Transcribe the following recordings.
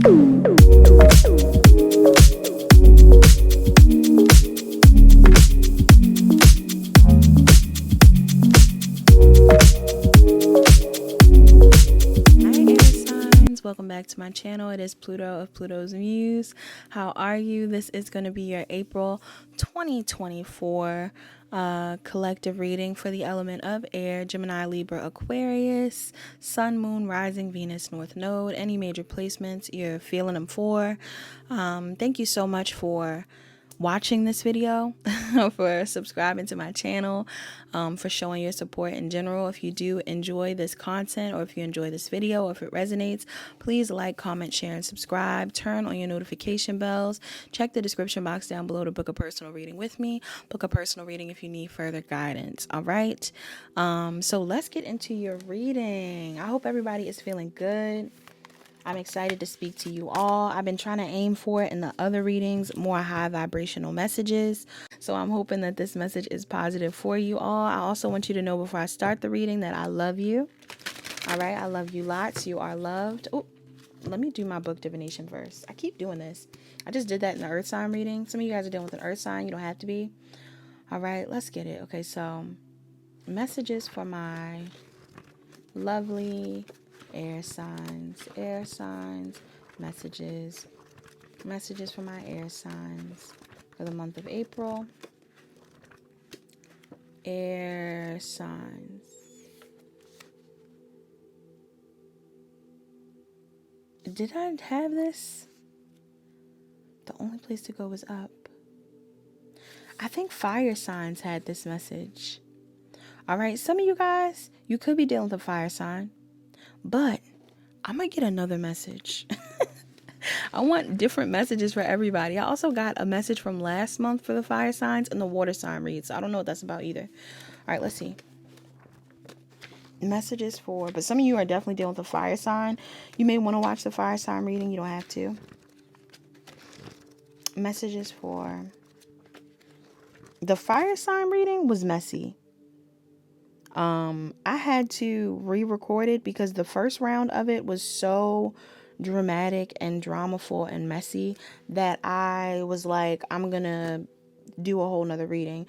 Welcome back to my channel. It is Pluto of Pluto's Muse. How are you? This is going to be your April 2024 collective reading for the element of air, Gemini, Libra, Aquarius, Sun, Moon, Rising, Venus, North Node. Any major placements you're feeling them for. Thank you so much for watching this video, for subscribing to my channel, for showing your support in general. If you do enjoy this content, or if you enjoy this video, or if it resonates, please like, comment, share, and subscribe. Turn on your notification bells. Check the description box down below to book a personal reading with me. Book a personal reading if you need further guidance. All right. So let's get into your reading. I hope everybody is feeling good. I'm excited to speak to you all. I've been trying to aim for it in the other readings, more high vibrational messages. So I'm hoping that this message is positive for you all. I also want you to know before I start the reading that I love you. All right. I love you lots. You are loved. Oh, let me do my book divination first. I keep doing this. I just did that in the earth sign reading. Some of you guys are dealing with an earth sign. You don't have to be. All right. Let's get it. Okay. So messages for my lovely air signs, messages for my air signs for the month of April. Air signs. Did I have this? The only place to go was up. I think fire signs had this message. All right, some of you guys, you could be dealing with a fire sign. But I'm going to get another message. I want different messages for everybody. I also got a message from last month for the fire signs and the water sign read. So I don't know what that's about either. All right, let's see. Messages for, but some of you are definitely dealing with a fire sign. You may want to watch the fire sign reading. You don't have to. Messages for the fire sign reading was messy. I had to re-record it because the first round of it was so dramatic and dramaful and messy that I was like, I'm gonna do a whole nother reading,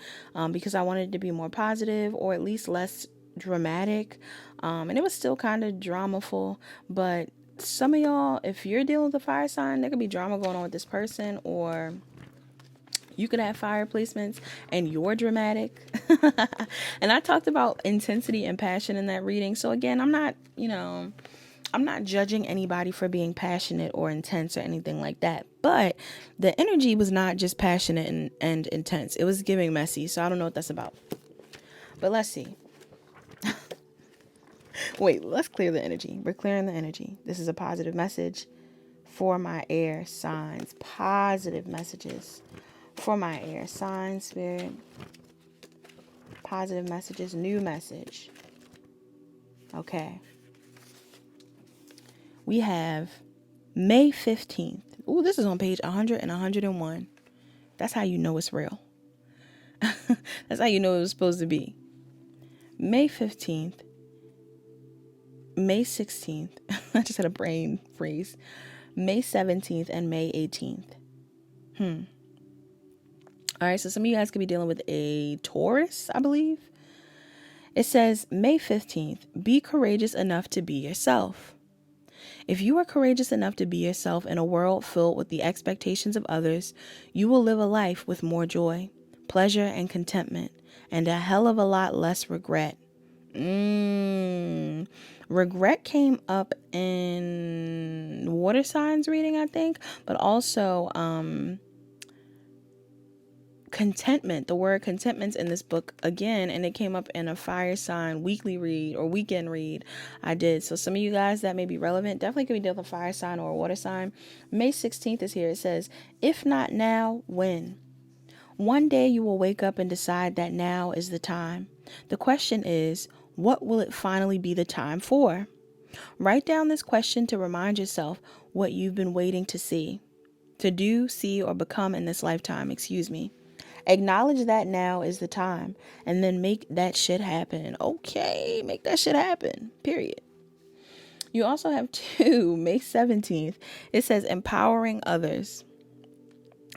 because I wanted it to be more positive or at least less dramatic. And it was still kind of dramaful, but some of y'all, if you're dealing with a fire sign, there could be drama going on with this person, or you could have fire placements and you're dramatic. And I talked about intensity and passion in that reading. So again, I'm not judging anybody for being passionate or intense or anything like that. But the energy was not just passionate and intense. It was giving messy. So I don't know what that's about. But let's see. Wait, let's clear the energy. We're clearing the energy. This is a positive message for my air signs. Positive messages for my air sign, spirit. Positive messages, new message. Okay. We have May 15th. Ooh, this is on page 100 and 101. That's how you know it's real. That's how you know it was supposed to be. May 15th, May 16th. I just had a brain freeze. May 17th and May 18th. All right, so some of you guys could be dealing with a Taurus, I believe. It says, May 15th, be courageous enough to be yourself. If you are courageous enough to be yourself in a world filled with the expectations of others, you will live a life with more joy, pleasure, and contentment, and a hell of a lot less regret. Regret came up in water signs reading, I think, but also contentment. The word contentment's in this book again, and it came up in a fire sign weekly read or weekend read I did. So some of you guys that may be relevant, definitely could be dealing with a fire sign or a water sign. May 16th is here. It says, if not now, when? One day you will wake up and decide that now is the time. The question is, what will it finally be the time for? Write down this question to remind yourself what you've been waiting to see, to do, see, or become in this lifetime. Acknowledge that now is the time, and then make that shit happen. Okay, make that shit happen. Period. You also have two, May 17th. It says empowering others.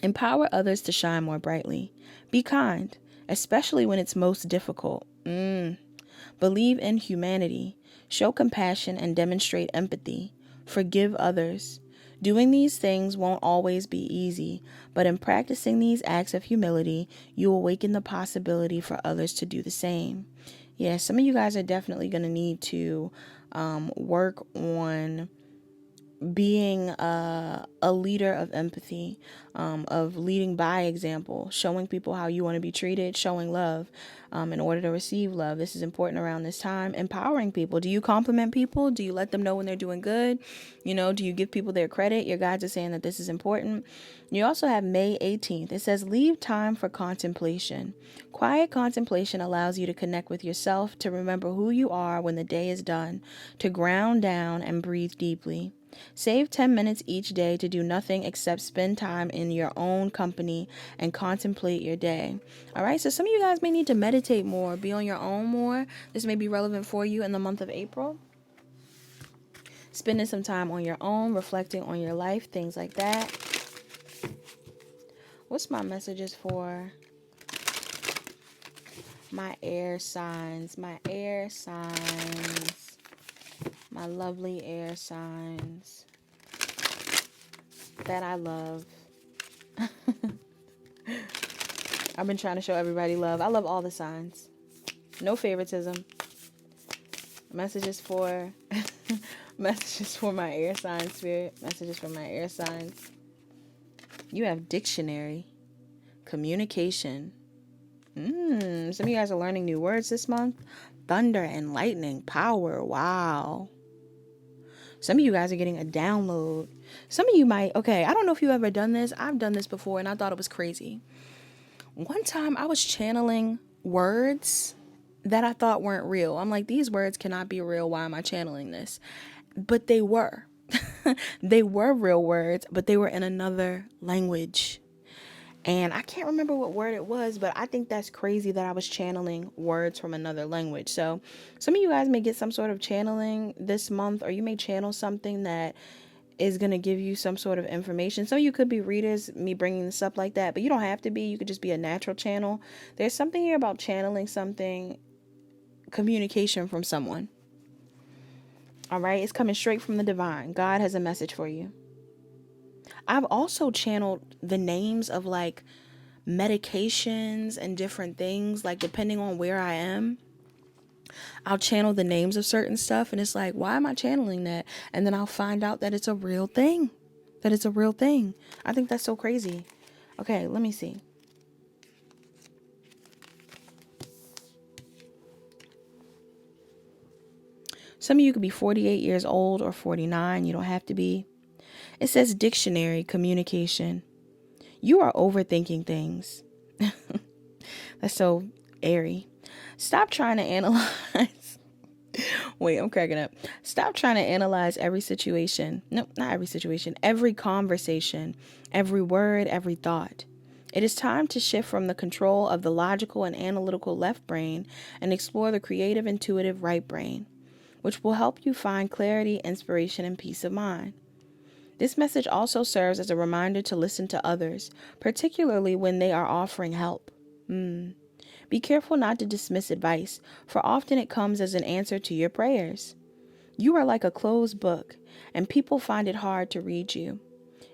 Empower others to shine more brightly. Be kind, especially when it's most difficult. Believe in humanity. Show compassion and demonstrate empathy. Forgive others. Doing these things won't always be easy, but in practicing these acts of humility, you awaken the possibility for others to do the same. Yeah, some of you guys are definitely going to need to work on being a leader of empathy, of leading by example, showing people how you want to be treated, showing love in order to receive love. This is important around this time. Empowering people. Do you compliment people? Do you let them know when they're doing good? Do you give people their credit? Your guides are saying that this is important. You also have May 18th. It says, leave time for contemplation. Quiet contemplation allows you to connect with yourself, to remember who you are when the day is done, to ground down and breathe deeply. Save 10 minutes each day to do nothing except spend time in your own company and contemplate your day. All right, so some of you guys may need to meditate more, be on your own more. This may be relevant for you in the month of April. Spending some time on your own, reflecting on your life, things like that. What's my messages for my air signs? My air signs. My lovely air signs that I love. I've been trying to show everybody love. I love all the signs. No favoritism. Messages for messages for my air signs, spirit. Messages for my air signs. You have dictionary. Communication. Some of you guys are learning new words this month. Thunder and lightning. Power. Wow. Some of you guys are getting a download. Some of you might, okay, I don't know if you've ever done this. I've done this before and I thought it was crazy. One time I was channeling words that I thought weren't real. I'm like, these words cannot be real. Why am I channeling this? But they were. They were real words, but they were in another language. And I can't remember what word it was, but I think that's crazy that I was channeling words from another language. So some of you guys may get some sort of channeling this month, or you may channel something that is going to give you some sort of information. Some of you could be readers, me bringing this up like that, but you don't have to be. You could just be a natural channel. There's something here about channeling something, communication from someone. All right, it's coming straight from the divine. God has a message for you. I've also channeled the names of like medications and different things, like depending on where I am. I'll channel the names of certain stuff and it's like, why am I channeling that? And then I'll find out that it's a real thing. That it's a real thing. I think that's so crazy. Okay, let me see. Some of you could be 48 years old or 49. You don't have to be. It says dictionary, communication. You are overthinking things. That's so airy. Stop trying to analyze. Wait, I'm cracking up. Stop trying to analyze every situation. No, not every situation. Every conversation, every word, every thought. It is time to shift from the control of the logical and analytical left brain and explore the creative, intuitive right brain, which will help you find clarity, inspiration, and peace of mind. This message also serves as a reminder to listen to others, particularly when they are offering help. Be careful not to dismiss advice, for often it comes as an answer to your prayers. You are like a closed book, and people find it hard to read you.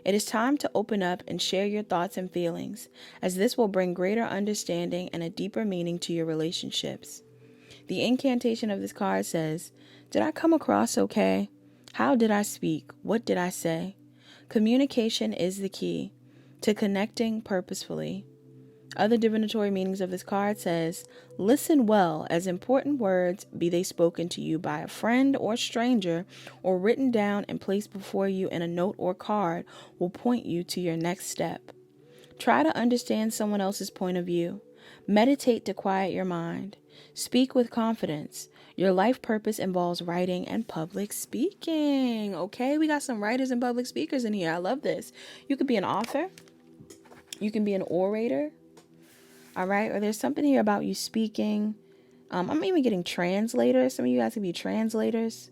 It is time to open up and share your thoughts and feelings, as this will bring greater understanding and a deeper meaning to your relationships. The incantation of this card says, did I come across okay? How did I speak? What did I say? Communication is the key to connecting purposefully. Other divinatory meanings of this card says, listen well, as important words, be they spoken to you by a friend or stranger, or written down and placed before you in a note or card, will point you to your next step. Try to understand someone else's point of view. Meditate to quiet your mind. Speak with confidence. Your life purpose involves writing and public speaking. Okay, we got some writers and public speakers in here. I love this. You could be an author. You can be an orator. All right, or there's something here about you speaking. I'm even getting translators. Some of you guys could be translators.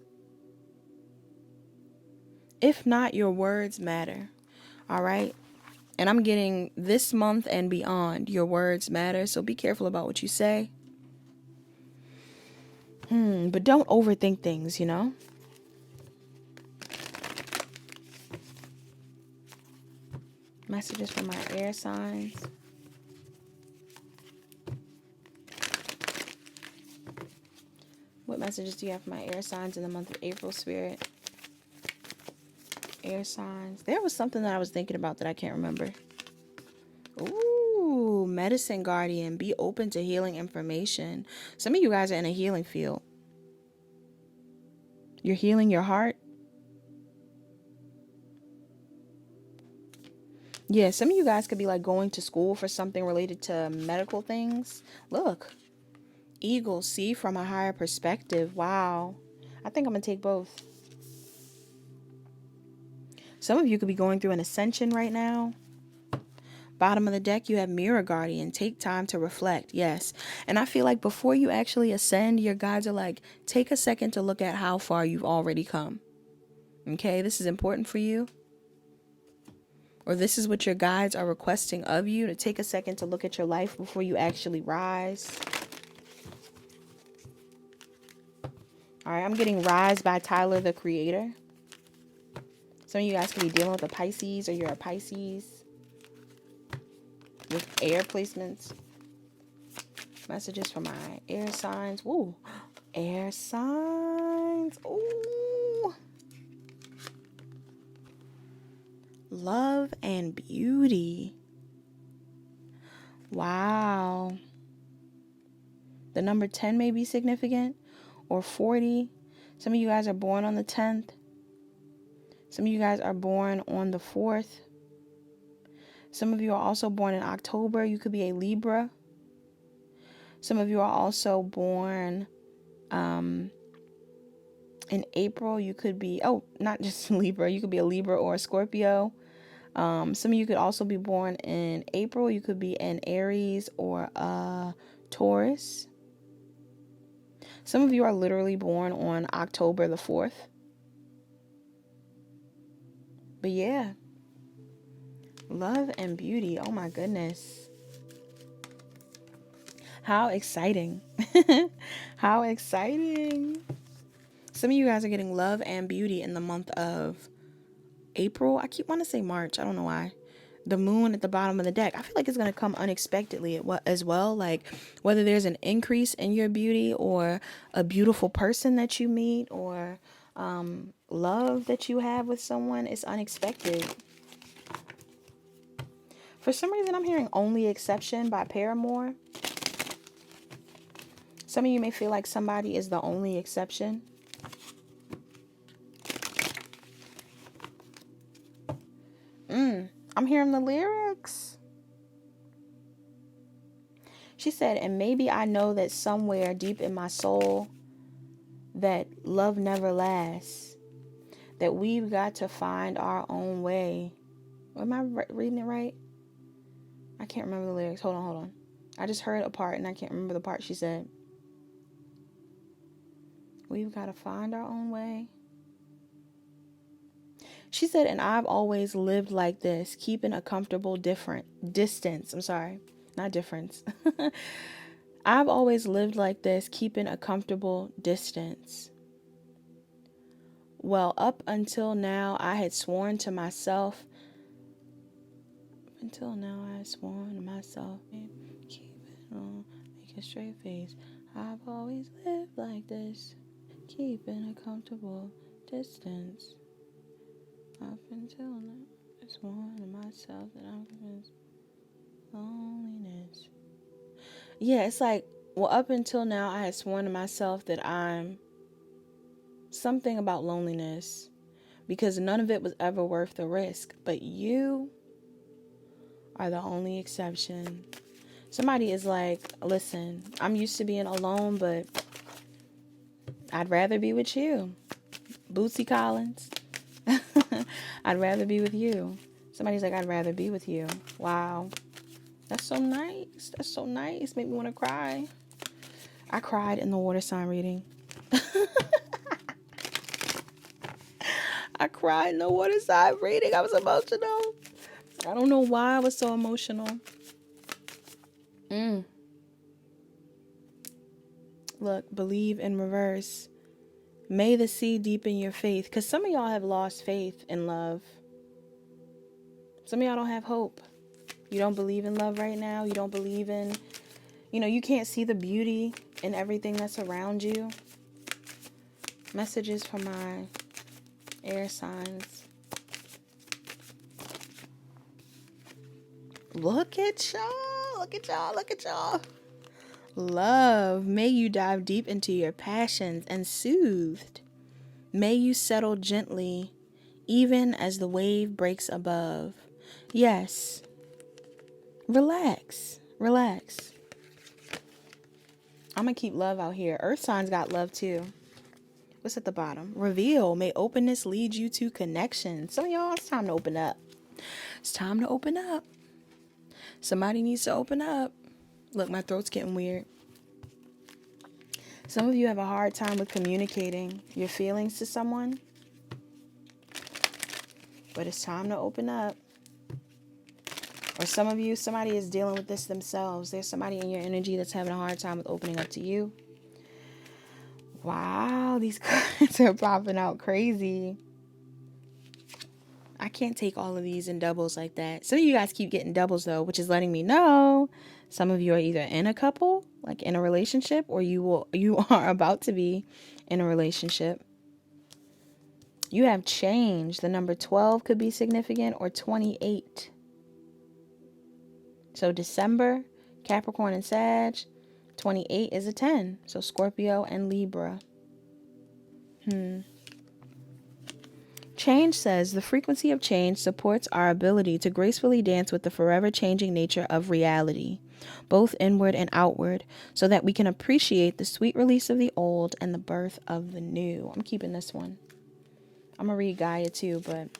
If not, your words matter. All right. And I'm getting this month and beyond, your words matter. So be careful about what you say. But don't overthink things, you know? Messages from my air signs. What messages do you have for my air signs in the month of April, Spirit? Air signs. There was something that I was thinking about that I can't remember. Ooh, medicine guardian. Be open to healing information. Some of you guys are in a healing field. You're healing your heart. Yeah, some of you guys could be like going to school for something related to medical things. Look, eagle, see from a higher perspective. Wow. I think I'm going to take both. Some of you could be going through an ascension right now. Bottom of the deck, you have mirror guardian. Take time to reflect. Yes. And I feel like before you actually ascend, your guides are like, take a second to look at how far you've already come. Okay, this is important for you. Or this is what your guides are requesting of you, to take a second to look at your life before you actually rise. All right, I'm getting Rise by Tyler, the Creator. Some of you guys could be dealing with a Pisces, or you're a Pisces with air placements. Messages for my air signs. Ooh, air signs. Ooh. Love and beauty. Wow. The number 10 may be significant, or 40. Some of you guys are born on the 10th. Some of you guys are born on the 4th. Some of you are also born in October. You could be a Libra. Some of you are also born in April. You could be, not just Libra. You could be a Libra or a Scorpio. Some of you could also be born in April. You could be an Aries or a Taurus. Some of you are literally born on October the 4th. But yeah. Love and beauty. Oh my goodness. How exciting. How exciting. Some of you guys are getting love and beauty in the month of April. I keep wanting to say March. I don't know why. The moon at the bottom of the deck. I feel like it's going to come unexpectedly as well. Like whether there's an increase in your beauty, or a beautiful person that you meet, or love that you have with someone, it's unexpected. For some reason, I'm hearing Only Exception by Paramore. Some of you may feel like somebody is the only exception. I'm hearing the lyrics. She said, and maybe I know that somewhere deep in my soul that love never lasts, that we've got to find our own way. Am I reading it right? I can't remember the lyrics. Hold on. I just heard a part and I can't remember the part she said. We've got to find our own way. She said, and I've always lived like this, keeping a comfortable distance. I'm sorry, not difference. I've always lived like this, keeping a comfortable distance. Well, up until now, I had sworn to myself. Keep it on, make a straight face. I've always lived like this, keeping a comfortable distance. Up until now, I sworn to myself that I'm convinced loneliness. Yeah, it's like, well, up until now, I had sworn to myself that I'm something about loneliness, because none of it was ever worth the risk. But you are the only exception. Somebody is like, listen, I'm used to being alone, but I'd rather be with you. Bootsy Collins. I'd rather be with you. Somebody's like, I'd rather be with you. Wow. That's so nice. That's so nice. Make me want to cry. I cried in the water sign reading. I cried in the water side reading. I was emotional. I don't know why I was so emotional. Look, believe in reverse. May the sea deepen your faith. Because some of y'all have lost faith in love. Some of y'all don't have hope. You don't believe in love right now. You don't believe in, you can't see the beauty in everything that's around you. Messages from my air signs. Look at y'all. Look at y'all. Look at y'all. Love. May you dive deep into your passions and soothed. May you settle gently, even as the wave breaks above. Yes. Relax. Relax. I'm going to keep love out here. Earth signs got love too. What's at the bottom? Reveal. May openness lead you to connection. Some of y'all, it's time to open up. It's time to open up. Somebody needs to open up. Look, my throat's getting weird. Some of you have a hard time with communicating your feelings to someone. But it's time to open up. Or some of you, somebody is dealing with this themselves. There's somebody in your energy that's having a hard time with opening up to you. Wow, these cards are popping out crazy. I can't take all of these in doubles like that. Some of you guys keep getting doubles though, which is letting me know some of you are either in a couple, like in a relationship, or you are about to be in a relationship. You have change. The number 12 could be significant, or 28. So December, Capricorn and Sag. 28 is a 10. So Scorpio and Libra. Change says the frequency of change supports our ability to gracefully dance with the forever changing nature of reality, both inward and outward, so that we can appreciate the sweet release of the old and the birth of the new. I'm keeping this one. I'm going to read Gaia too, but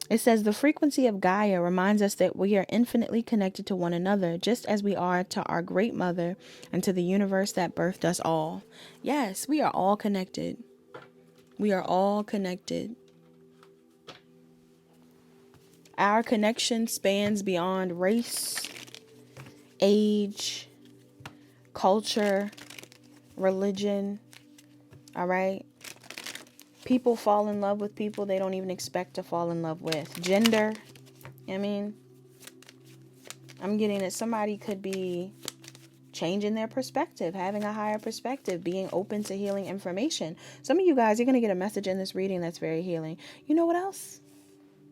it says the frequency of Gaia reminds us that we are infinitely connected to one another, just as we are to our great mother and to the universe that birthed us all. Yes, we are all connected. We are all connected. Our connection spans beyond race, age, culture, religion. All right? People fall in love with people they don't even expect to fall in love with. Gender. I'm getting that somebody could be changing their perspective, having a higher perspective, being open to healing information. Some of you guys, you're going to get a message in this reading that's very healing. You know what else?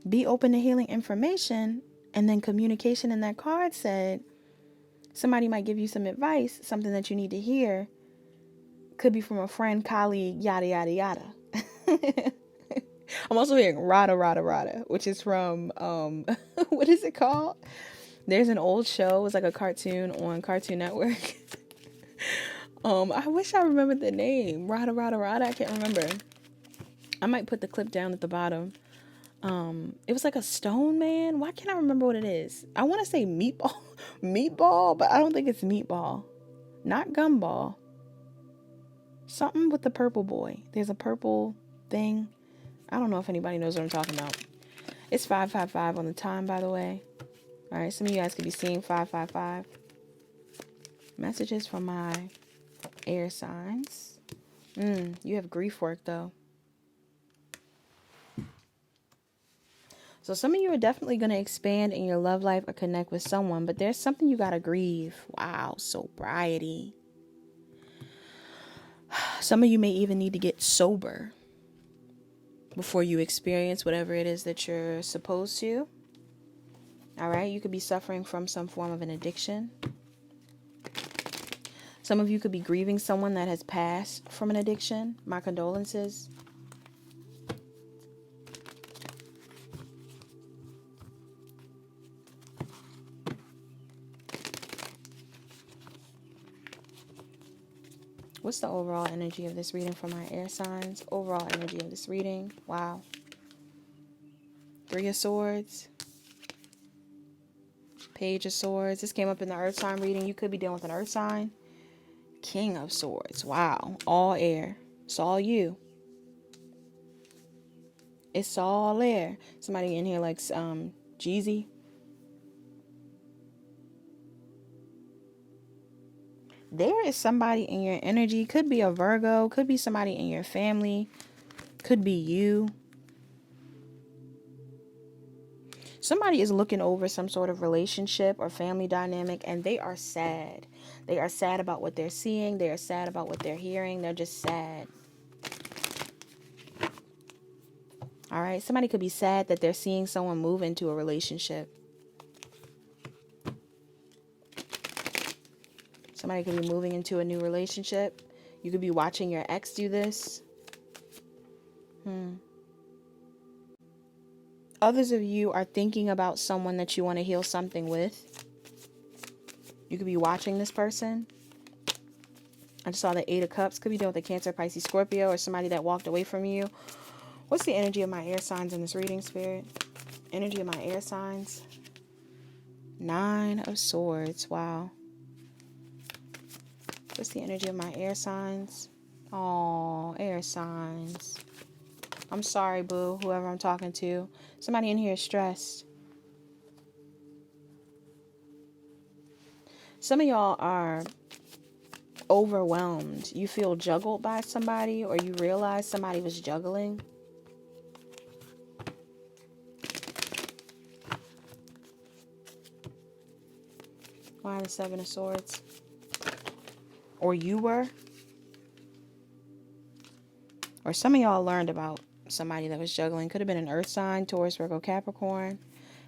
Be open to healing information, and then communication in that card said somebody might give you some advice, something that you need to hear. Could be from a friend, colleague, yada, yada, yada. I'm also hearing rada, rada, rada, which is from, what is it called? There's an old show. It's like a cartoon on Cartoon Network. I wish I remembered the name. Rada, rada, rada. I can't remember. I might put the clip down at the bottom. It was like a stone man. Why can't I remember what it is? I want to say meatball, but I don't think it's meatball. Not gumball. Something with the purple boy. There's a purple thing. I don't know if anybody knows what I'm talking about. It's 555 on the time, by the way. All right, some of you guys could be seeing 555. Messages from my air signs. You have grief work, though. So some of you are definitely going to expand in your love life or connect with someone, but there's something you got to grieve. Wow, sobriety. Some of you may even need to get sober before you experience whatever it is that you're supposed to. All right, you could be suffering from some form of an addiction. Some of you could be grieving someone that has passed from an addiction. My condolences. What's the overall energy of this reading for my air signs? Overall energy of this reading. Wow. 3 of Swords. Page of Swords. This came up in the Earth sign reading. You could be dealing with an Earth sign. King of Swords. Wow. All air. It's all you. It's all there. Somebody in here likes Jeezy. There is somebody in your energy. Could be a Virgo. Could be somebody in your family. Could be you. Somebody is looking over some sort of relationship or family dynamic, and they are sad. They are sad about what they're seeing. They are sad about what they're hearing. They're just sad. All right. Somebody could be sad that they're seeing someone move into a relationship. Somebody could be moving into a new relationship. You could be watching your ex do this. Others of you are thinking about someone that you want to heal something with. You could be watching this person. I just saw the 8 of Cups. Could be dealing with a Cancer, Pisces, Scorpio, or somebody that walked away from you. What's the energy of my air signs in this reading, Spirit? Energy of my air signs. 9 of Swords. Wow. What's the energy of my air signs? Oh, air signs. I'm sorry, boo, whoever I'm talking to. Somebody in here is stressed. Some of y'all are overwhelmed. You feel juggled by somebody, or you realize somebody was juggling. Why the 7 of Swords? Or you were. Or some of y'all learned about somebody that was juggling. Could have been an earth sign, Taurus, Virgo, Capricorn.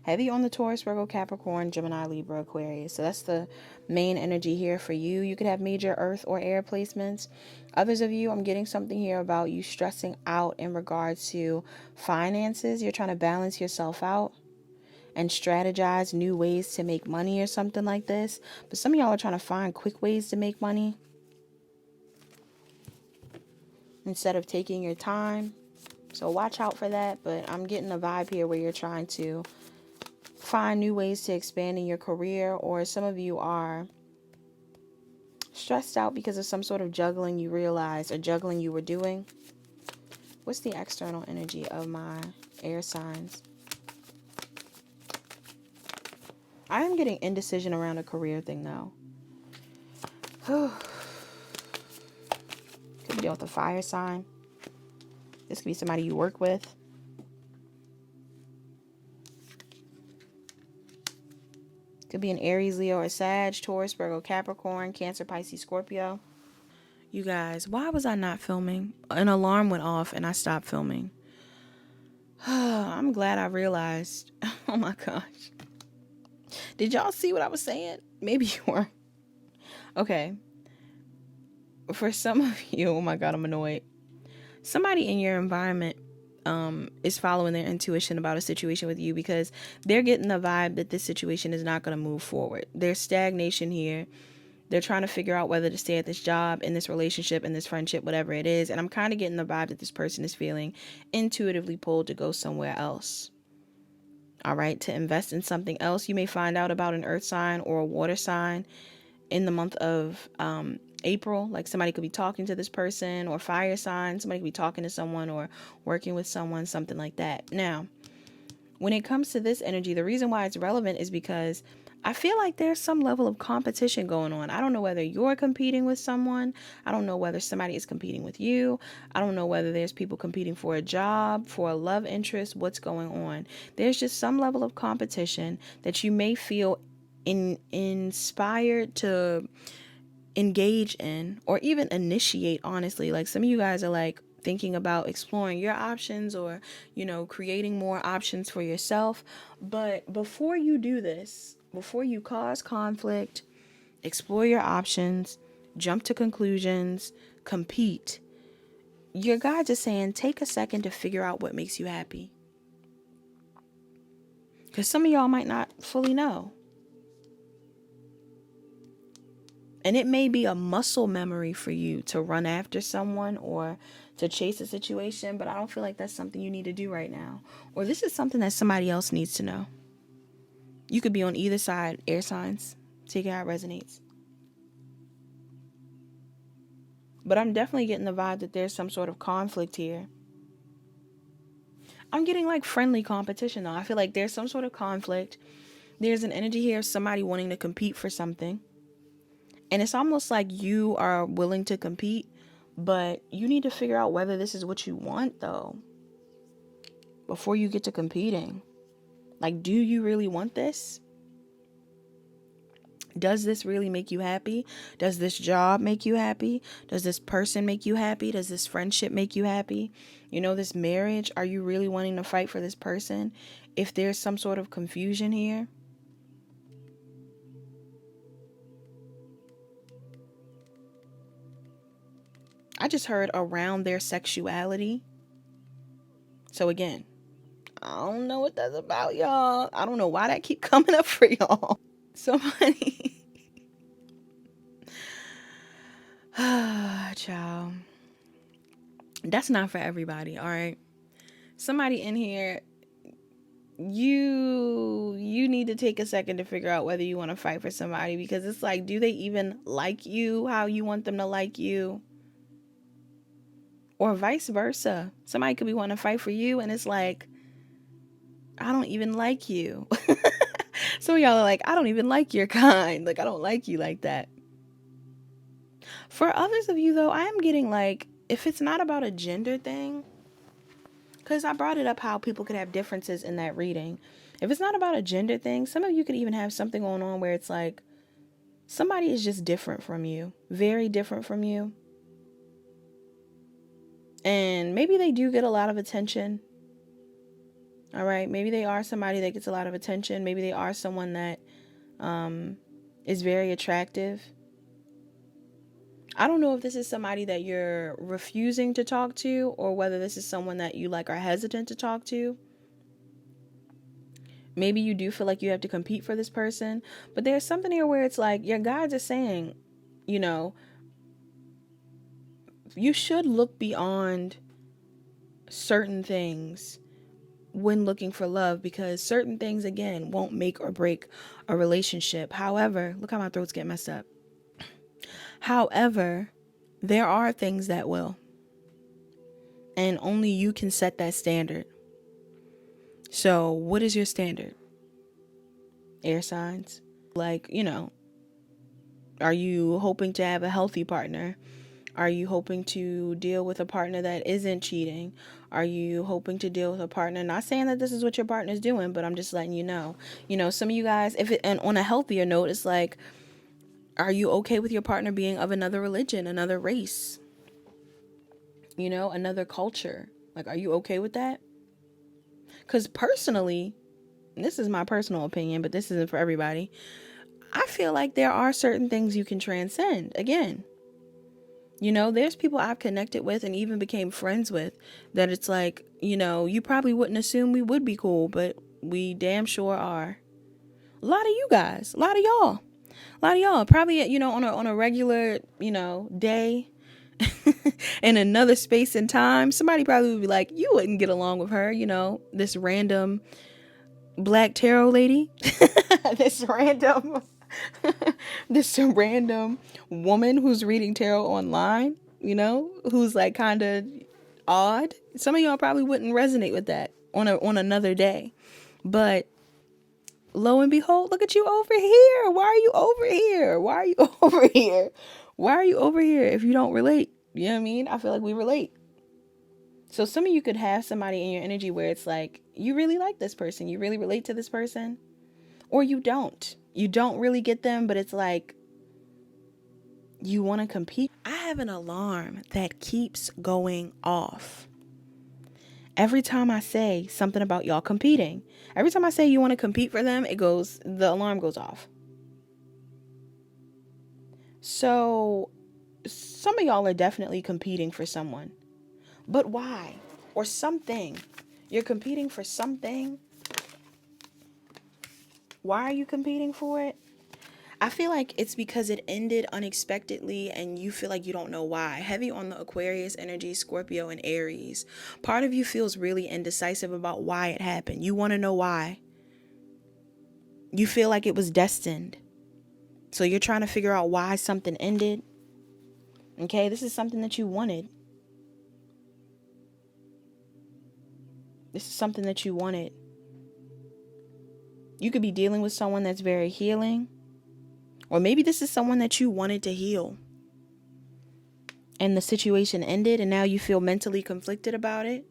Heavy on the Taurus, Virgo, Capricorn, Gemini, Libra, Aquarius. So that's the main energy here for you. You could have major earth or air placements. Others of you, I'm getting something here about you stressing out in regards to finances. You're trying to balance yourself out and strategize new ways to make money or something like this. But some of y'all are trying to find quick ways to make money instead of taking your time. So watch out for that. But I'm getting a vibe here where you're trying to find new ways to expand in your career, or some of you are stressed out because of some sort of juggling you realized or juggling you were doing. What's the external energy of my air signs? I am getting indecision around a career thing though. Could be dealing with a fire sign. This could be somebody you work with. Could be an Aries, Leo, or Sag, Taurus, Virgo, Capricorn, Cancer, Pisces, Scorpio. You guys, why was I not filming? An alarm went off and I stopped filming. I'm glad I realized. Oh my gosh. Did y'all see what I was saying? Maybe you were. Okay. For some of you, oh my God, I'm annoyed. Somebody in your environment is following their intuition about a situation with you because they're getting the vibe that this situation is not going to move forward. There's stagnation here. They're trying to figure out whether to stay at this job, in this relationship, in this friendship, whatever it is. And I'm kind of getting the vibe that this person is feeling intuitively pulled to go somewhere else. All right, to invest in something else. You may find out about an earth sign or a water sign in the month of April. Like somebody could be talking to this person, or fire sign. Somebody could be talking to someone or working with someone, something like that. Now, when it comes to this energy, the reason why it's relevant is because I feel like there's some level of competition going on. I don't know whether you're competing with someone. I don't know whether somebody is competing with you. I don't know whether there's people competing for a job, for a love interest, what's going on. There's just some level of competition that you may feel inspired to engage in, or even initiate, honestly. Like some of you guys are like thinking about exploring your options, or creating more options for yourself. But before you do this, before you cause conflict, explore your options, jump to conclusions, compete, your guides are saying take a second to figure out what makes you happy, because some of y'all might not fully know. And it may be a muscle memory for you to run after someone or to chase a situation, but I don't feel like that's something you need to do right now. Or this is something that somebody else needs to know. You could be on either side, air signs. Take it how it resonates. But I'm definitely getting the vibe that there's some sort of conflict here. I'm getting like friendly competition though. I feel like there's some sort of conflict. There's an energy here of somebody wanting to compete for something. And it's almost like you are willing to compete, but you need to figure out whether this is what you want though before you get to competing. Like, do you really want this? Does this really make you happy? Does this job make you happy? Does this person make you happy? Does this friendship make you happy? You know, this marriage, are you really wanting to fight for this person? If there's some sort of confusion here, I just heard around their sexuality. So again, I don't know what that's about, y'all. I don't know why that keep coming up for y'all. Somebody. Child. That's not for everybody, all right? Somebody in here, you need to take a second to figure out whether you want to fight for somebody, because it's like, do they even like you how you want them to like you? Or vice versa. Somebody could be wanting to fight for you and it's like, I don't even like you. Some of y'all are like, I don't even like your kind. Like, I don't like you like that. For others of you, though, I am getting like, if it's not about a gender thing, because I brought it up how people could have differences in that reading. If it's not about a gender thing, some of you could even have something going on where it's like, somebody is just different from you. Very different from you. And maybe they do get a lot of attention. All right, maybe they are somebody that gets a lot of attention. Maybe they are someone that is very attractive. I don't know if this is somebody that you're refusing to talk to or whether this is someone that you like are hesitant to talk to. Maybe you do feel like you have to compete for this person, but there's something here where it's like your guides are saying, you know, you should look beyond certain things when looking for love, because certain things, again, won't make or break a relationship. However, look how my throat's getting messed up. However, there are things that will. And only you can set that standard. So what is your standard? Air signs? Like, you know, are you hoping to have a healthy partner? Are you hoping to deal with a partner that isn't cheating? Are you hoping to deal with a partner? Not saying that this is what your partner's doing, but I'm just letting you know. You know, some of you guys, and on a healthier note, it's like, are you okay with your partner being of another religion, another race? You know, another culture? Like, are you okay with that? Because personally, and this is my personal opinion, but this isn't for everybody, I feel like there are certain things you can transcend. Again, you know, there's people I've connected with and even became friends with that it's like, you know, you probably wouldn't assume we would be cool, but we damn sure are. A lot of you guys, a lot of y'all probably, you know, on a regular, you know, day in another space and time, somebody probably would be like, you wouldn't get along with her, you know, this random black tarot lady, this random this random woman who's reading tarot online, you know, who's like kind of odd. Some of y'all probably wouldn't resonate with that on another day. But lo and behold, look at you over here. Why are you over here? Why are you over here? Why are you over here if you don't relate? You know what I mean? I feel like we relate. So some of you could have somebody in your energy where it's like, you really like this person. You really relate to this person. Or you don't. You don't really get them, but it's like, you want to compete. I have an alarm that keeps going off. Every time I say something about y'all competing, every time I say you want to compete for them, the alarm goes off. So some of y'all are definitely competing for someone. But why? Or something. You're competing for something. Why are you competing for it? I feel like it's because it ended unexpectedly and you feel like you don't know why. Heavy on the Aquarius energy, Scorpio, and Aries. Part of you feels really indecisive about why it happened. You want to know why. You feel like it was destined. So you're trying to figure out why something ended. Okay, this is something that you wanted. This is something that you wanted. You could be dealing with someone that's very healing. Or maybe this is someone that you wanted to heal. And the situation ended and now you feel mentally conflicted about it.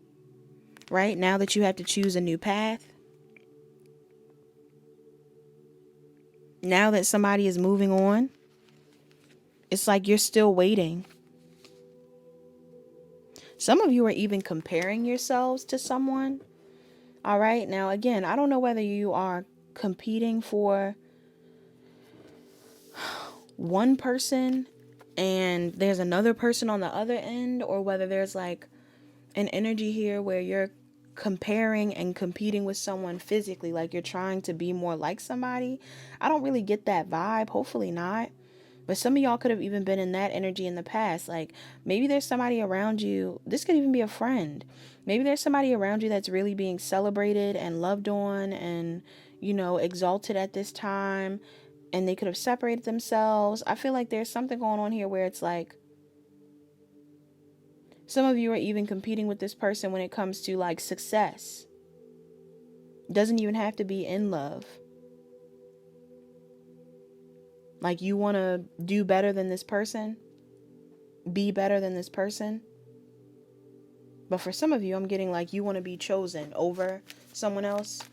Right? Now that you have to choose a new path. Now that somebody is moving on. It's like you're still waiting. Some of you are even comparing yourselves to someone. All right. Now, again, I don't know whether you are competing for one person and there's another person on the other end, or whether there's like an energy here where you're comparing and competing with someone physically, like you're trying to be more like somebody. I don't really get that vibe. Hopefully not. But some of y'all could have even been in that energy in the past. Like maybe there's somebody around you. This could even be a friend. Maybe there's somebody around you that's really being celebrated and loved on and, you know, exalted at this time. And they could have separated themselves. I feel like there's something going on here where it's like some of you are even competing with this person when it comes to like success. Doesn't even have to be in love. Like you want to do better than this person, be better than this person. But for some of you, I'm getting like you want to be chosen over someone else.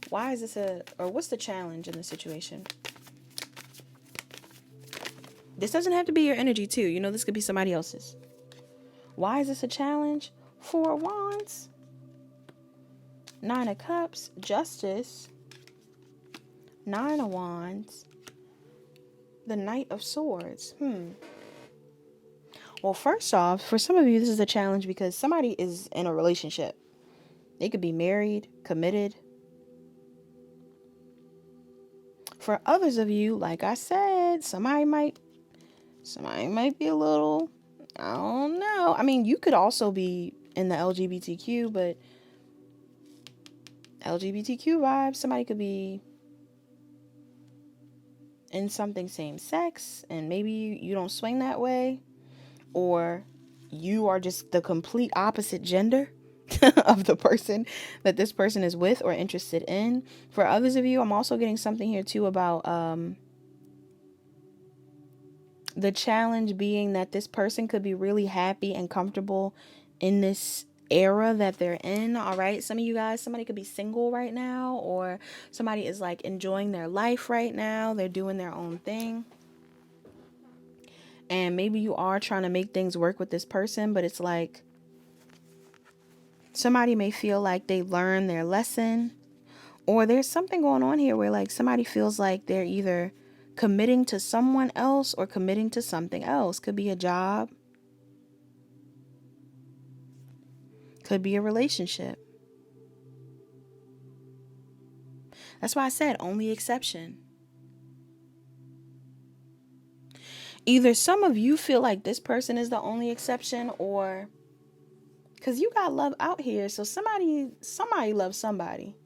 Why is this or what's the challenge in the situation? This doesn't have to be your energy too. You know, this could be somebody else's. Why is this a challenge? 4 of Wands, 9 of Cups, Justice, 9 of Wands, the Knight of Swords. Well, first off, for some of you, this is a challenge because somebody is in a relationship. They could be married, committed. For others of you, like I said, somebody might be a little, I don't know. I mean, you could also be in the LGBTQ, but LGBTQ vibes, somebody could be in something same sex and maybe you don't swing that way, or you are just the complete opposite gender of the person that this person is with or interested in. For others of you, I'm also getting something here too about the challenge being that this person could be really happy and comfortable in this era that they're in. All right. Some of you guys, somebody could be single right now, or somebody is like enjoying their life right now. They're doing their own thing. And maybe you are trying to make things work with this person, but it's like somebody may feel like they learned their lesson, or there's something going on here where like somebody feels like they're either committing to someone else or committing to something else. Could be a job. Could be a relationship. That's why I said only exception. Either some of you feel like this person is the only exception, or because you got love out here. So somebody loves somebody.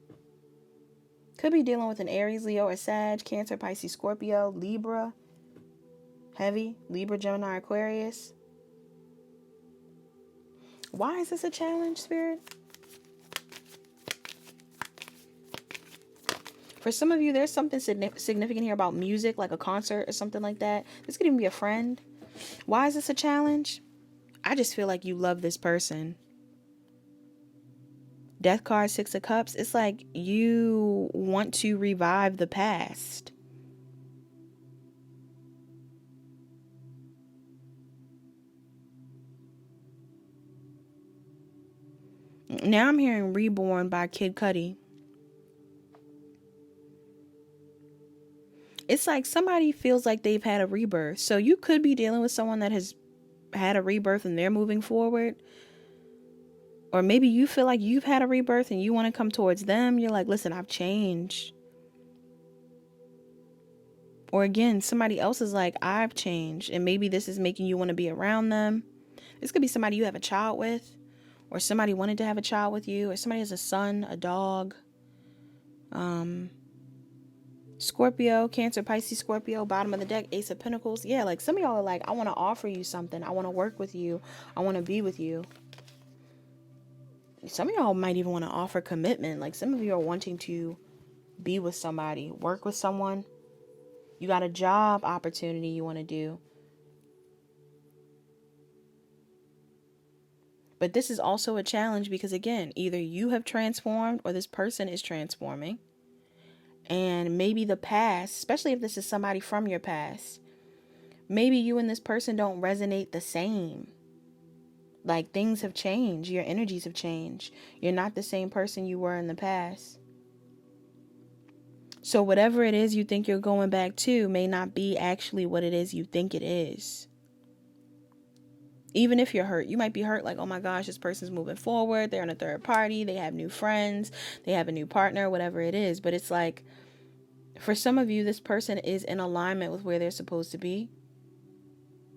Could be dealing with an Aries, Leo, or Sag, Cancer, Pisces, Scorpio, Libra, heavy, Libra, Gemini, Aquarius. Why is this a challenge, Spirit? For some of you, there's something significant here about music, like a concert or something like that. This could even be a friend. Why is this a challenge? I just feel like you love this person. Death card, 6 of Cups. It's like you want to revive the past. Now I'm hearing Reborn by Kid Cudi. It's like somebody feels like they've had a rebirth. So you could be dealing with someone that has had a rebirth and they're moving forward. Or maybe you feel like you've had a rebirth and you want to come towards them. You're like, listen, I've changed. Or again, somebody else is like, I've changed. And maybe this is making you want to be around them. This could be somebody you have a child with. Or somebody wanted to have a child with you. Or somebody has a son, a dog. Scorpio, Cancer, Pisces, Scorpio, bottom of the deck, Ace of Pentacles. Yeah, like some of y'all are like, I want to offer you something. I want to work with you. I want to be with you. Some of y'all might even want to offer commitment. Like some of you are wanting to be with somebody, work with someone. You got a job opportunity you want to do. But this is also a challenge because, again, either you have transformed or this person is transforming. And maybe the past, especially if this is somebody from your past, maybe you and this person don't resonate the same. Like things have changed. Your energies have changed. You're not the same person you were in the past. So whatever it is you think you're going back to may not be actually what it is you think it is. Even if you're hurt, you might be hurt like, oh my gosh, this person's moving forward. They're in a third party. They have new friends. They have a new partner, whatever it is. But it's like, for some of you, this person is in alignment with where they're supposed to be.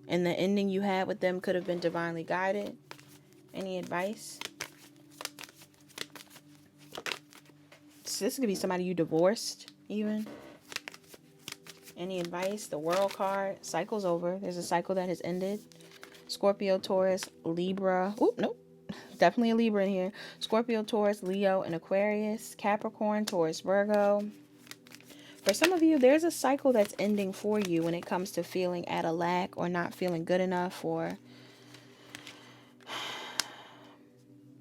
And the ending you had with them could have been divinely guided. Any advice? So this could be somebody you divorced, even. Any advice? The World card. Cycle's over. There's a cycle that has ended. Scorpio, Taurus, Libra. Oop, nope. Definitely a Libra in here. Scorpio, Taurus, Leo, and Aquarius. Capricorn, Taurus, Virgo. For some of you, there's a cycle that's ending for you when it comes to feeling at a lack or not feeling good enough, or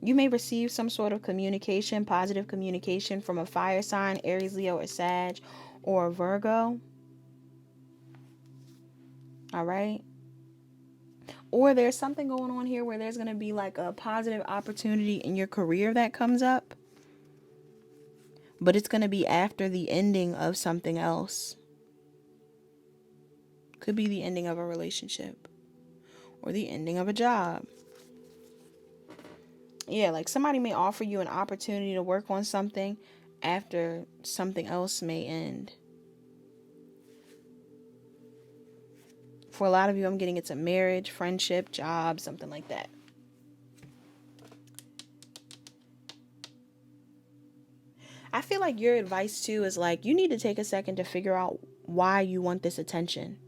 you may receive some sort of communication, positive communication from a fire sign, Aries, Leo, or Sag, or Virgo. All right. Or there's something going on here where there's going to be like a positive opportunity in your career that comes up. But it's going to be after the ending of something else. Could be the ending of a relationship. Or the ending of a job. Yeah, like somebody may offer you an opportunity to work on something after something else may end. For a lot of you, I'm getting it's a marriage, friendship, job, something like that. I feel like your advice too is like, you need to take a second to figure out why you want this attention.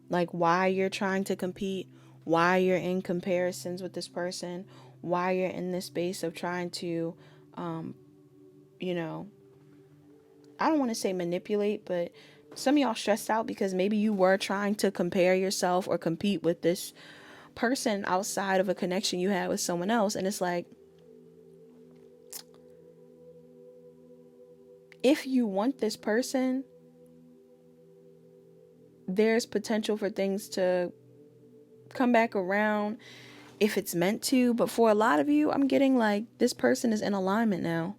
Like why you're trying to compete, why you're in comparisons with this person, why you're in this space of trying to, I don't want to say manipulate, but some of y'all stressed out because maybe you were trying to compare yourself or compete with this person outside of a connection you had with someone else. And it's like, if you want this person, there's potential for things to come back around if it's meant to. But for a lot of you, I'm getting like this person is in alignment now.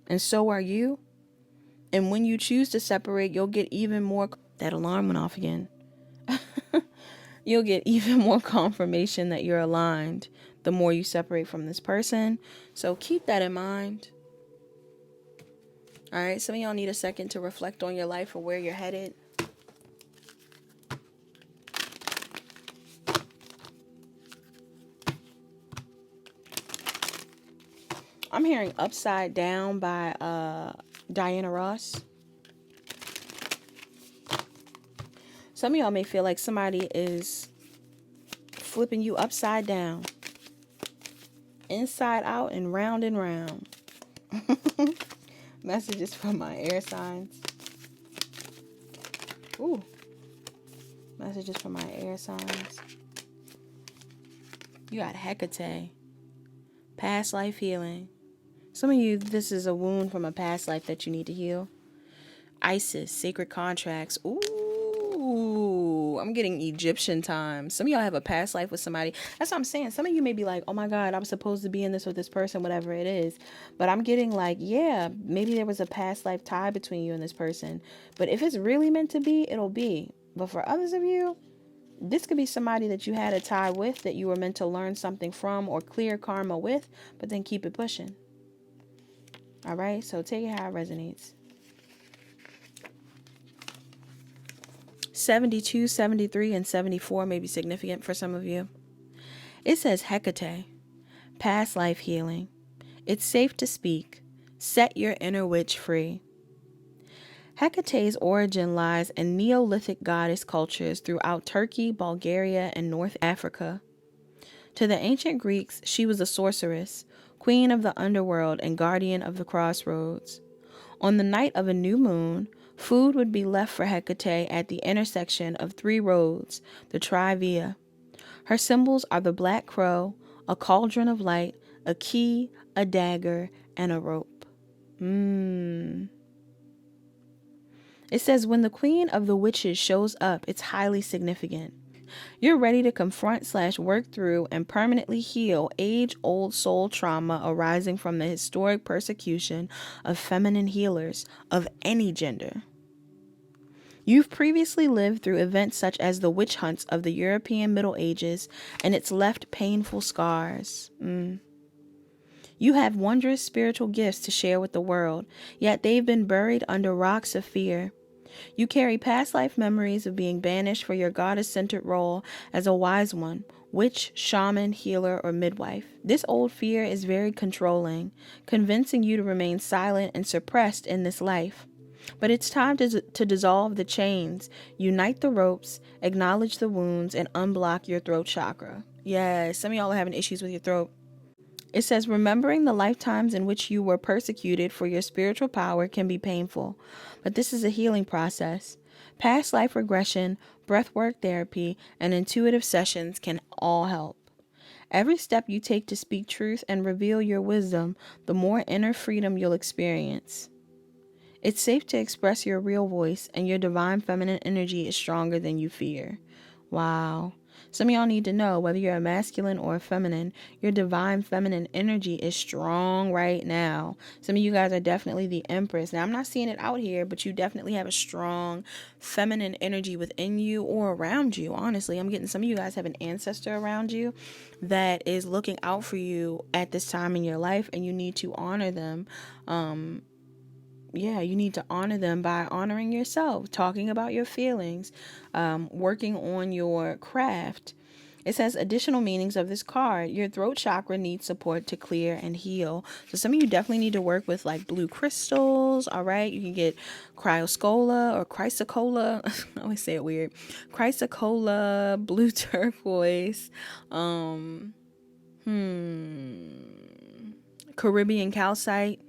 And so are you. And when you choose to separate, you'll get even more. That alarm went off again. You'll get even more confirmation that you're aligned the more you separate from this person. So keep that in mind. All right. Some of y'all need a second to reflect on your life or where you're headed. I'm hearing Upside Down by Diana Ross. Some of y'all may feel like somebody is flipping you upside down, inside out and round and round. Messages from my air signs. Ooh. Messages from my air signs. You got Hecate. Past life healing. Some of you, this is a wound from a past life that you need to heal. Isis, sacred contracts. Ooh, I'm getting Egyptian time. Some of y'all have a past life with somebody. That's what I'm saying. Some of you may be like, oh my God, I'm supposed to be in this with this person, whatever it is. But I'm getting like, yeah, maybe there was a past life tie between you and this person. But if it's really meant to be, it'll be. But for others of you, this could be somebody that you had a tie with that you were meant to learn something from or clear karma with, but then keep it pushing. All right, so take it how it resonates. 72, 73, and 74 may be significant for some of you. It says Hecate, past life healing. It's safe to speak. Set your inner witch free. Hecate's origin lies in Neolithic goddess cultures throughout Turkey, Bulgaria, and North Africa. To the ancient Greeks, she was a sorceress, queen of the underworld and guardian of the crossroads. On the night of a new moon, food would be left for Hecate at the intersection of three roads, the Trivia. Her symbols are the black crow, a cauldron of light, a key, a dagger, and a rope. It says when the queen of the witches shows up, it's highly significant. You're ready to confront/work through and permanently heal age-old soul trauma arising from the historic persecution of feminine healers of any gender. You've previously lived through events such as the witch hunts of the European Middle Ages, and it's left painful scars. You have wondrous spiritual gifts to share with the world, yet they've been buried under rocks of fear. You carry past life memories of being banished for your goddess-centered role as a wise one, witch, shaman, healer, or midwife. This old fear is very controlling, convincing you to remain silent and suppressed in this life. But it's time to dissolve the chains, unite the ropes, acknowledge the wounds, and unblock your throat chakra. Yeah, some of y'all are having issues with your throat. It says, remembering the lifetimes in which you were persecuted for your spiritual power can be painful, but this is a healing process. Past life regression, breathwork therapy, and intuitive sessions can all help. Every step you take to speak truth and reveal your wisdom, the more inner freedom you'll experience. It's safe to express your real voice, and your divine feminine energy is stronger than you fear. Wow. Some of y'all need to know, whether you're a masculine or a feminine, your divine feminine energy is strong right now. Some of you guys are definitely the Empress. Now, I'm not seeing it out here, but you definitely have a strong feminine energy within you or around you. Honestly, I'm getting some of you guys have an ancestor around you that is looking out for you at this time in your life, and you need to honor them. You need to honor them by honoring yourself, talking about your feelings, working on your craft. It says additional meanings of this card. Your throat chakra needs support to clear and heal. So some of you definitely need to work with like blue crystals. All right. You can get cryoscola or chrysocola. I always say it weird. Chrysocola, blue turquoise, Caribbean calcite.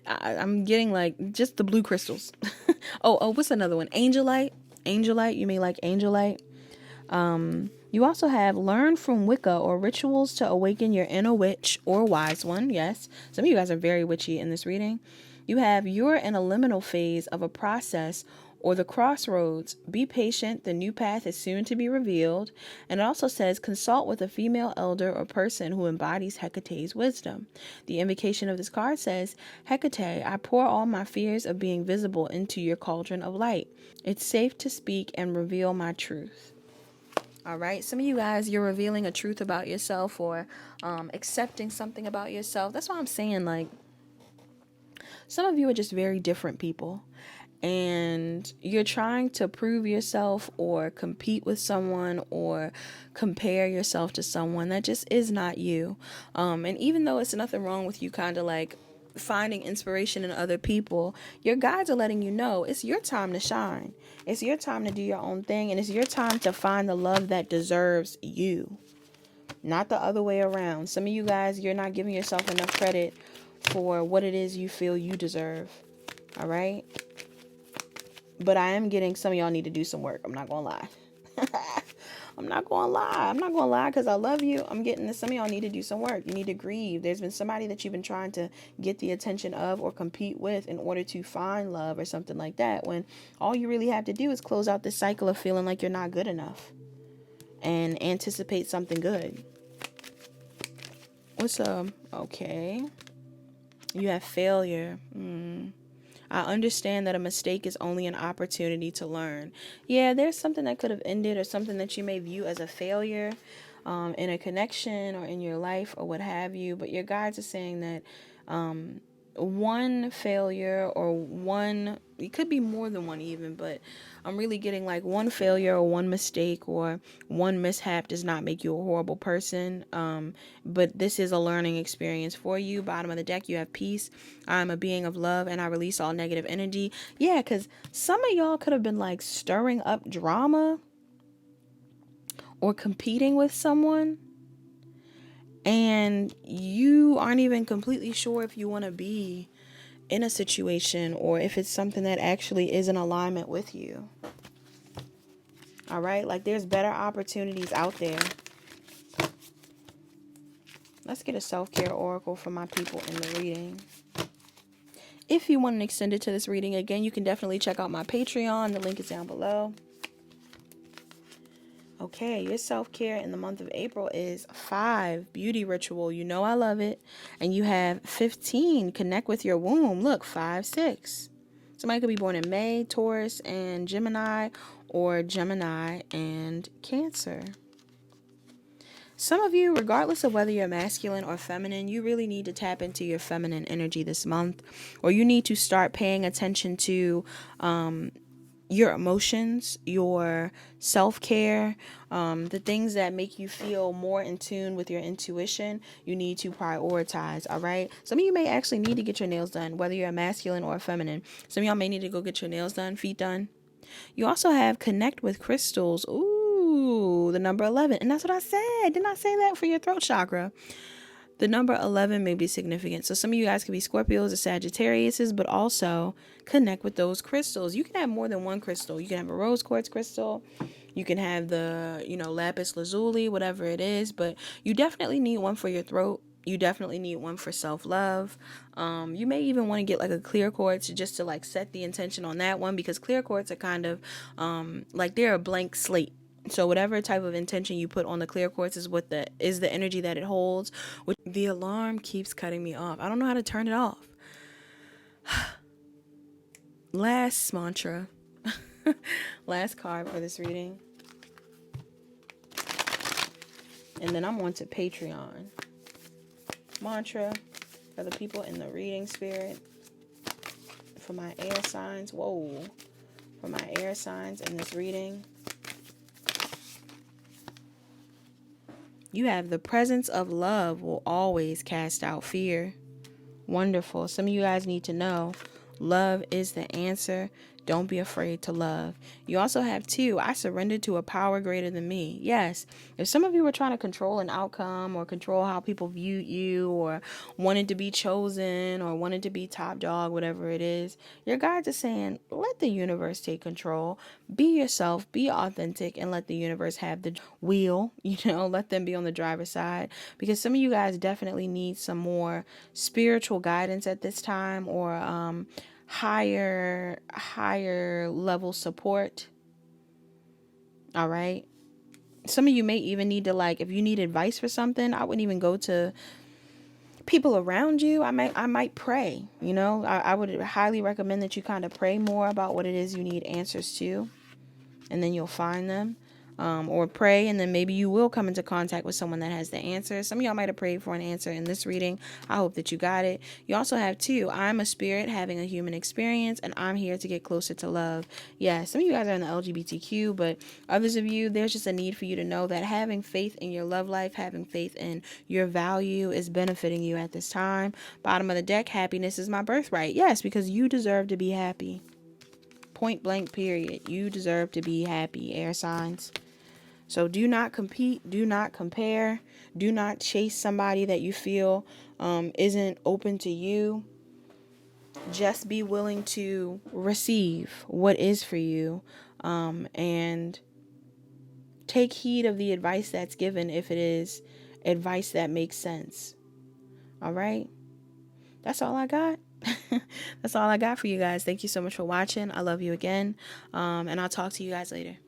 I'm getting like just the blue crystals. What's another one? Angelite. You may like angelite. You also have learn from Wicca or rituals to awaken your inner witch or wise one. Yes, some of you guys are very witchy in this reading. You have you're in a liminal phase of a process or the crossroads. Be patient. The new path is soon to be revealed. And it also says consult with a female elder or person who embodies Hecate's wisdom. The invocation of this card says, Hecate, I pour all my fears of being visible into your cauldron of light. It's safe to speak and reveal my truth. All right. Some of you guys, you're revealing a truth about yourself or accepting something about yourself. That's why I'm saying, like, some of you are just very different people. And you're trying to prove yourself or compete with someone or compare yourself to someone that just is not you. And even though it's nothing wrong with you kind of like finding inspiration in other people, your guides are letting you know it's your time to shine. It's your time to do your own thing. And it's your time to find the love that deserves you, not the other way around. Some of you guys, you're not giving yourself enough credit for what it is you feel you deserve. All right. But I am getting some of y'all need to do some work. I'm not going to lie. I'm not going to lie because I love you. I'm getting this. Some of y'all need to do some work. You need to grieve. There's been somebody that you've been trying to get the attention of or compete with in order to find love or something like that. When all you really have to do is close out this cycle of feeling like you're not good enough and anticipate something good. What's okay. You have failure. I understand that a mistake is only an opportunity to learn. Yeah, there's something that could have ended or something that you may view as a failure in a connection or in your life or what have you. But your guides are saying that one failure or one, it could be more than one even, but I'm really getting like one failure or one mistake or one mishap does not make you a horrible person. But this is a learning experience for you. Bottom of the deck, you have peace. I'm a being of love and I release all negative energy. Yeah, because some of y'all could have been like stirring up drama or competing with someone, and you aren't even completely sure if you want to be in a situation or if it's something that actually is in alignment with you. All right, like there's better opportunities out there. Let's get a self-care oracle for my people in the reading. If you want an extended to this reading, again, you can definitely check out my Patreon. The link is down below. Okay, your self-care in the month of April is 5, beauty ritual. You know I love it. And you have 15, connect with your womb. Look, 5, 6. Somebody could be born in May, Taurus, and Gemini, or Gemini and Cancer. Some of you, regardless of whether you're masculine or feminine, you really need to tap into your feminine energy this month, or you need to start paying attention to your emotions, your self-care, the things that make you feel more in tune with your intuition. You need to prioritize, all right? Some of you may actually need to get your nails done, whether you're a masculine or a feminine. Some of y'all may need to go get your nails done, feet done. You also have connect with crystals. Ooh, the number 11. And that's what I said. Didn't I say that for your throat chakra? The number 11 may be significant. So some of you guys could be Scorpios or Sagittariuses, but also connect with those crystals. You can have more than one crystal. You can have a rose quartz crystal. You can have the, lapis lazuli, whatever it is. But you definitely need one for your throat. You definitely need one for self-love. You may even want to get like a clear quartz just to like set the intention on that one, because clear quartz are kind of like they're a blank slate. So whatever type of intention you put on the clear quartz is what the energy that it holds. The alarm keeps cutting me off. I don't know how to turn it off. Last mantra. Last card for this reading. And then I'm on to Patreon. Mantra for the people in the reading spirit. For my air signs. Whoa. For my air signs in this reading. You have the presence of love will always cast out fear. Wonderful. Some of you guys need to know love is the answer. Don't be afraid to love. You also have 2. I surrendered to a power greater than me. Yes. If some of you were trying to control an outcome or control how people viewed you or wanted to be chosen or wanted to be top dog, whatever it is, your guides are saying, let the universe take control. Be yourself, be authentic, and let the universe have the wheel. Let them be on the driver's side, because some of you guys definitely need some more spiritual guidance at this time, or higher level support. All right. Some of you may even need to, like, if you need advice for something, I wouldn't even go to people around you. I might pray. I would highly recommend that you kind of pray more about what it is you need answers to, and then you'll find them. Or pray, and then maybe you will come into contact with someone that has the answer. Some of y'all might have prayed for an answer in this reading. I hope that you got it. You also have 2. I'm a spirit having a human experience, and I'm here to get closer to love. Yeah, some of you guys are in the LGBTQ, but others of you, there's just a need for you to know that having faith in your love life, having faith in your value is benefiting you at this time. Bottom of the deck, happiness is my birthright. Yes, because you deserve to be happy. Point blank, period. You deserve to be happy, air signs. So do not compete, do not compare, do not chase somebody that you feel isn't open to you. Just be willing to receive what is for you, and take heed of the advice that's given if it is advice that makes sense. All right? That's all I got. That's all I got for you guys. Thank you so much for watching. I love you again, and I'll talk to you guys later.